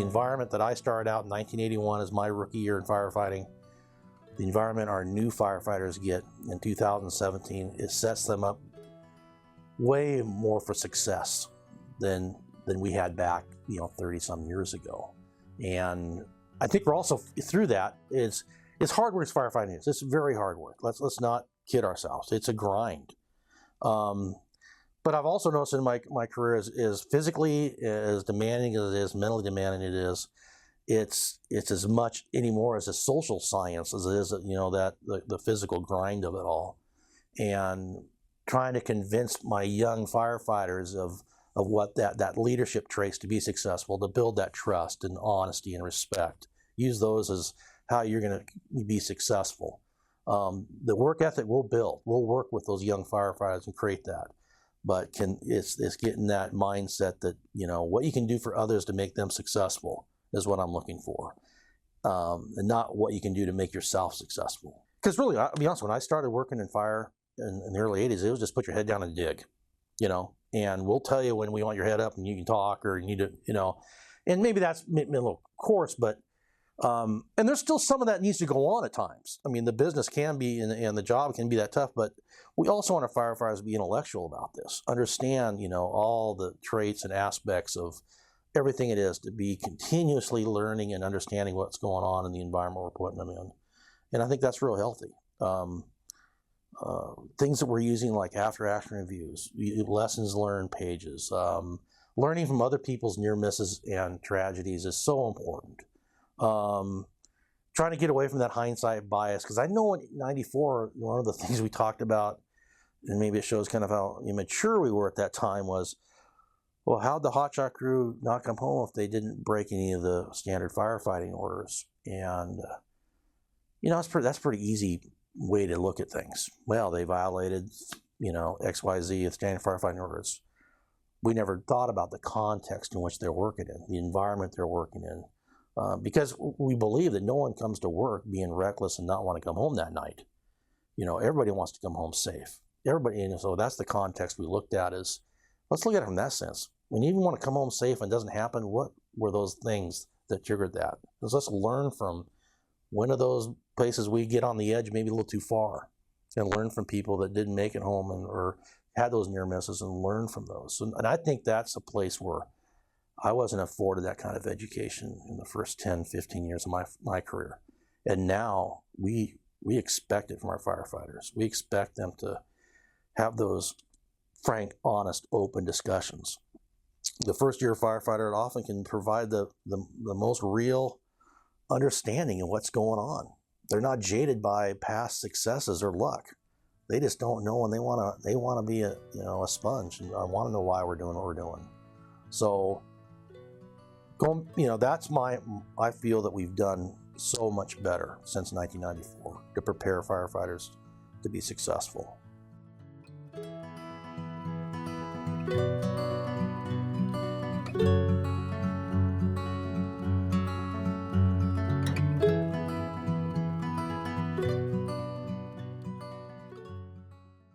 environment that I started out in 1981 as my rookie year in firefighting, the environment our new firefighters get in 2017, it sets them up way more for success than we had back, 30 some years ago. And I think we're also through that. It's hard work as firefighting is. It's very hard work. Let's not kid ourselves. It's a grind. But I've also noticed in my career is physically as demanding as it is, mentally demanding it is, it's as much anymore as a social science as it is, that the physical grind of it all. And trying to convince my young firefighters of what that leadership traits to be successful, to build that trust and honesty and respect. Use those as how you're going to be successful. The work ethic we'll build. We'll work with those young firefighters and create that. But it's getting that mindset that, what you can do for others to make them successful is what I'm looking for. And not what you can do to make yourself successful. Because really, I'll be honest, when I started working in fire in the early 80s, it was just put your head down and dig, and we'll tell you when we want your head up and you can talk or you need to, and maybe that's a little coarse, but and there's still some of that needs to go on at times. I mean, the business can be and the job can be that tough, but we also want our firefighters to be intellectual about this, understand, all the traits and aspects of everything it is to be continuously learning and understanding what's going on in the environment we're putting them in. And I think that's real healthy. Things that we're using like after action reviews, lessons learned pages, learning from other people's near misses and tragedies is so important. Trying to get away from that hindsight bias, because I know in '94, one of the things we talked about, and maybe it shows kind of how immature we were at that time, was, well, how'd the hotshot crew not come home if they didn't break any of the standard firefighting orders? And that's pretty easy way to look at things. Well, they violated, XYZ of standard firefighting orders. We never thought about the context in which they're working in, the environment they're working in. Because we believe that no one comes to work being reckless and not want to come home that night. Everybody wants to come home safe. Everybody, so that's the context we looked at. Is let's look at it from that sense. When you even want to come home safe and it doesn't happen, what were those things that triggered that? Let's learn from one of those places we get on the edge, maybe a little too far, and learn from people that didn't make it home or had those near misses and learn from those. And I think that's a place where I wasn't afforded that kind of education in the first 10, 15 years of my career. And now we expect it from our firefighters. We expect them to have those frank, honest, open discussions. The first year firefighter often can provide the most real understanding of what's going on. They're not jaded by past successes or luck. They just don't know, and they want to be a sponge, and I want to know why we're doing what we're doing. So I feel that we've done so much better since 1994 to prepare firefighters to be successful.